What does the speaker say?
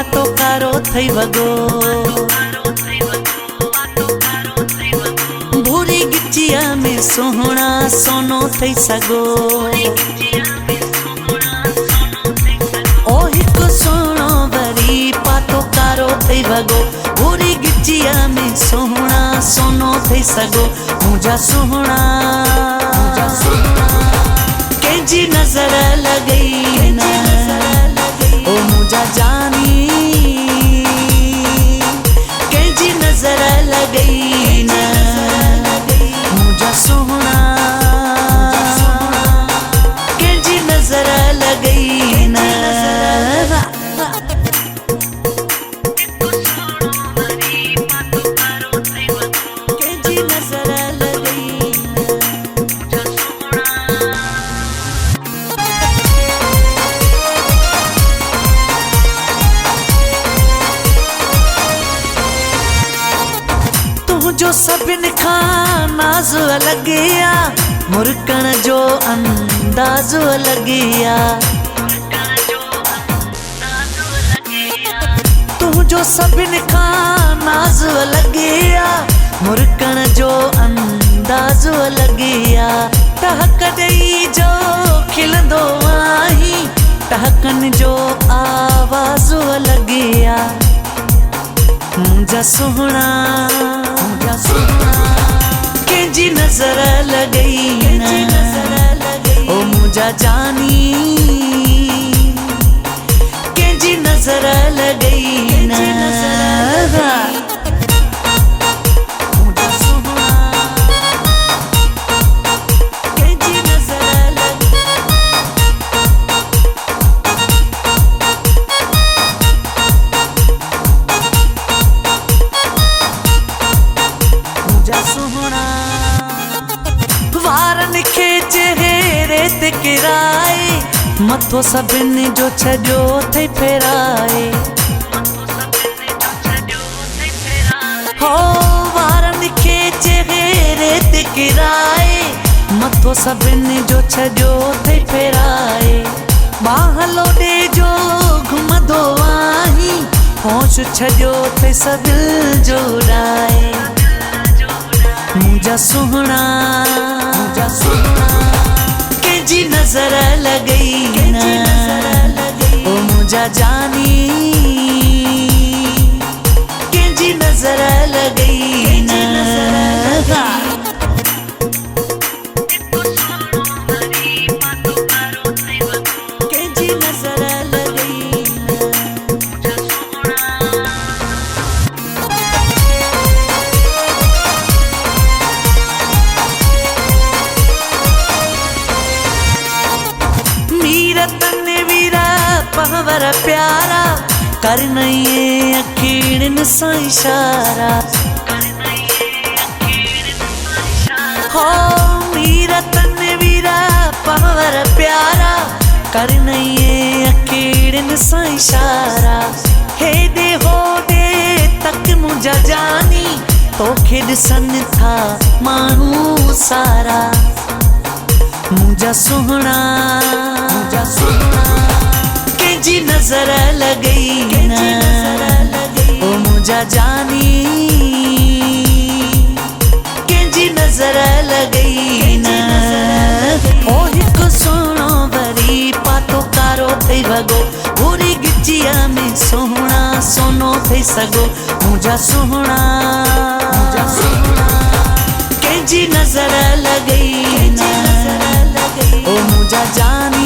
पातो कारो थई वगो भूरी गिचिया में सोहना सोनो थई सगो ओ हिकु सोनो वरी पातो कारो थई वगो भूरी गिचिया में सोहना सोनो थई सगो मुझा सोहना केजी नजर लगई ना ओ मुझा जानी केजी नजर लगई ना मुझा सोहना केजी नजर लगई ना केजी नजर लगई जो सभिन खां नाज़ लगिया मुरकण जो अंदाज़ लगिया तू जो सभिन खां नाज़ लगिया मुरकण जो अंदाज़ लगिया टहक ॾेई जो खिलंदो आहीं टहकन जो आवाज़ लगिया मुझा सोहना केजी नजर लगई ना ओ मुझा जानी केजी नजर लगई ना मुझा सोहना केजी नजर लगई वारन खे चेहरे ते किराए मथो सभिन जो छॾियो थई फेराए हो वारन खे चेहरे ते किराए मथो सभिन जो छॾियो थई फेराए बाहलो ॾे जो घुमंदो आहीं होश छॾियो थई सदिल जो उॾाए मुझा सोहना केजी नजर लगई ना ओ मुझा जानी केजी नजर लगई ना केजी नजर लगई पहवर प्यारा करनई अखीड़न सा इशारा हो मीरा तनवीरा पहवर प्यारा करनई अखीड़न सा इशारा हेदे होदे तक मुझा जानी तोखे ॾिसन था माण्हू सारा मुझा सोहना केजी नजर लगई ना ओ मुझा जानी केजी नजर लगई ना ओ हिकु सोनो वरी पातो कारो थई वगो भूरी गिचिया में सोहना सोनो थई सगो मुझा सोहना केजी नजर लगई ना ओ मुझा जानी